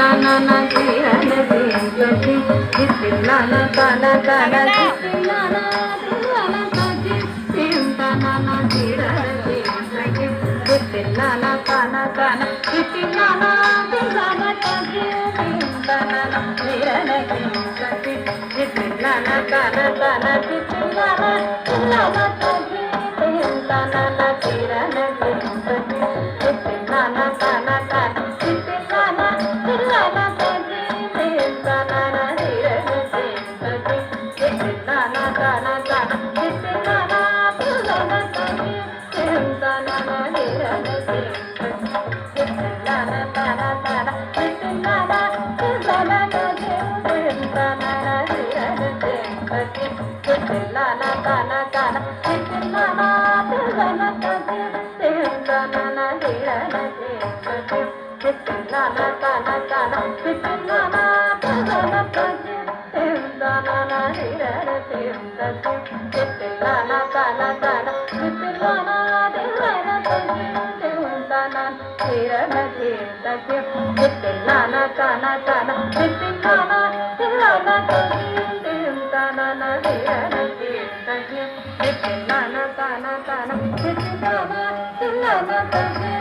తనన తీరన తీరసి తిల్లన తన తన తిల్లన తిల్లన తజి తనన తీరన తీరసి తిల్లన తన తన తిల్లన తిల్లన తజి తనన తీరన తీరసి తిల్లన తన తన తిల్లన తిల్లన తజి తనన తీరన తీరసి తిల్లన తన తన తిల్లన తిల్లన తజి తనన తీరన తీరసి తిల్లన తన తన తిల్లన తిల్లన తజి తనన తీరన తీరసి తిల్లన తన తన తిల్లన తిల్లన తజి తనన తీరన తీరసి తిల్లన తన తన తిల్లన తిల్లన తజి తనన తీరన తీరసి తిల్లన తన తన తిల్లన తిల్లన తజి తనన తీరన తీరసి తిల్లన తన తన తిల్లన తిల్లన తజి తనన తీరన తీరసి తిల్లన తన తన తిల్లన తిల్లన తజి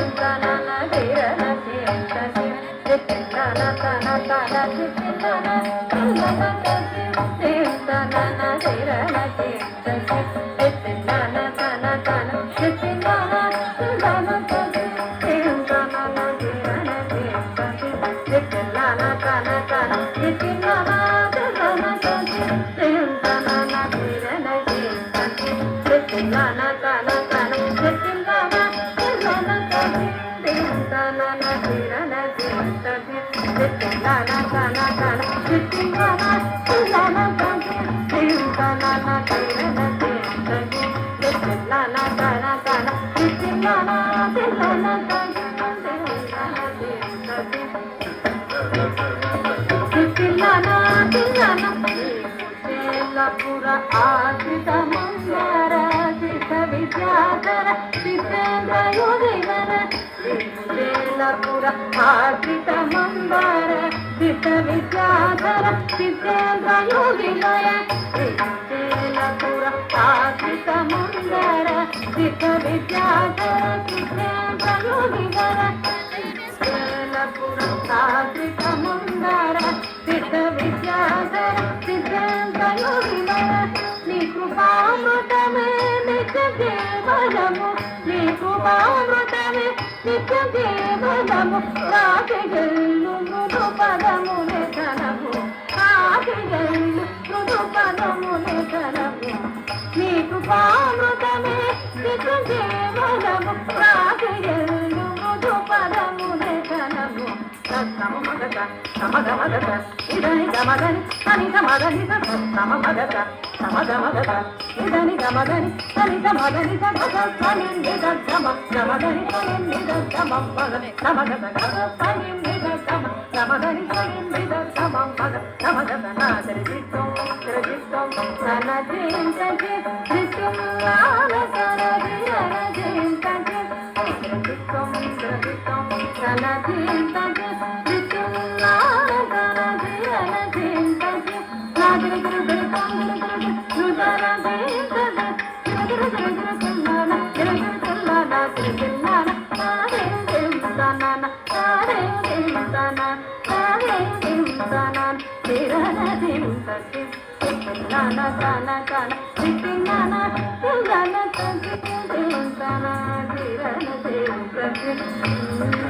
తనన తీరన తీరసి తిల్లన తన తన తిల్లన తిల్లన తజి తనన తీరన తీరసి తిల్లన తన తన తిల్లన తిల్లన తజి తనన తీరన తీరసి తిల్లన తన తన తిల్లన తిల్లన తజి తనన తీరన తీరసి తిల్లన తన తన తిల్లన తిల్లన తజి తనన తీరన తీరసి తిల్లన తన తన తిల్లన తిల్లన తజి తనన తీరన తీరసి తిల్లన తన తన తిల్లన తిల్లన తజి తనన తీరన తీరసి తిల్లన తన తన తిల్లన తిల్లన తజి తిల్లన తిల్లన పుర ఆశ్రిత మంగర సిద్ధ విద్యాధర సిద్ధేంద్ర యోగివర పుర ఆశ్రిత మంగర సిద్ధ విద్యాధర సిద్ధేంద్ర యోగివర పుర ఆశ్రిత మంగర సిద్ధ విద్యాధర సిద్ధేంద్ర యోగివర పుర ఆశ్రిత మంగర సిద్ధ విద్యాధర సిద్ధేంద్ర యోగివర నీ కృపామృతమే నిత్య కేవలము నీ కృపామృతమే నిత్య కేవలము రాకెళ్ళు మృదు పదమునే ధనము రాకెళ్ళు మృదు పదమునే ధనము నీ కృపామృతమే నిత్య కేవలము రాకెళ్ళు మృదు పదమునే ధనము సమగత సమగమగత ఇదని గమదని అని గమదని సమగత సమగమగత ఇదని గమదని అని గమదని సమగని గమ గమదని గమ మగని సమగత గమని గమ గమదని గమ మగ సమగత నాదరి దిక్కం త్రిదిక్కం సనజింతజి దిక్కులాల సనజియన జింతజి త్రిదిక్కం త్రిదిక్కం సనజింతజి Thank you.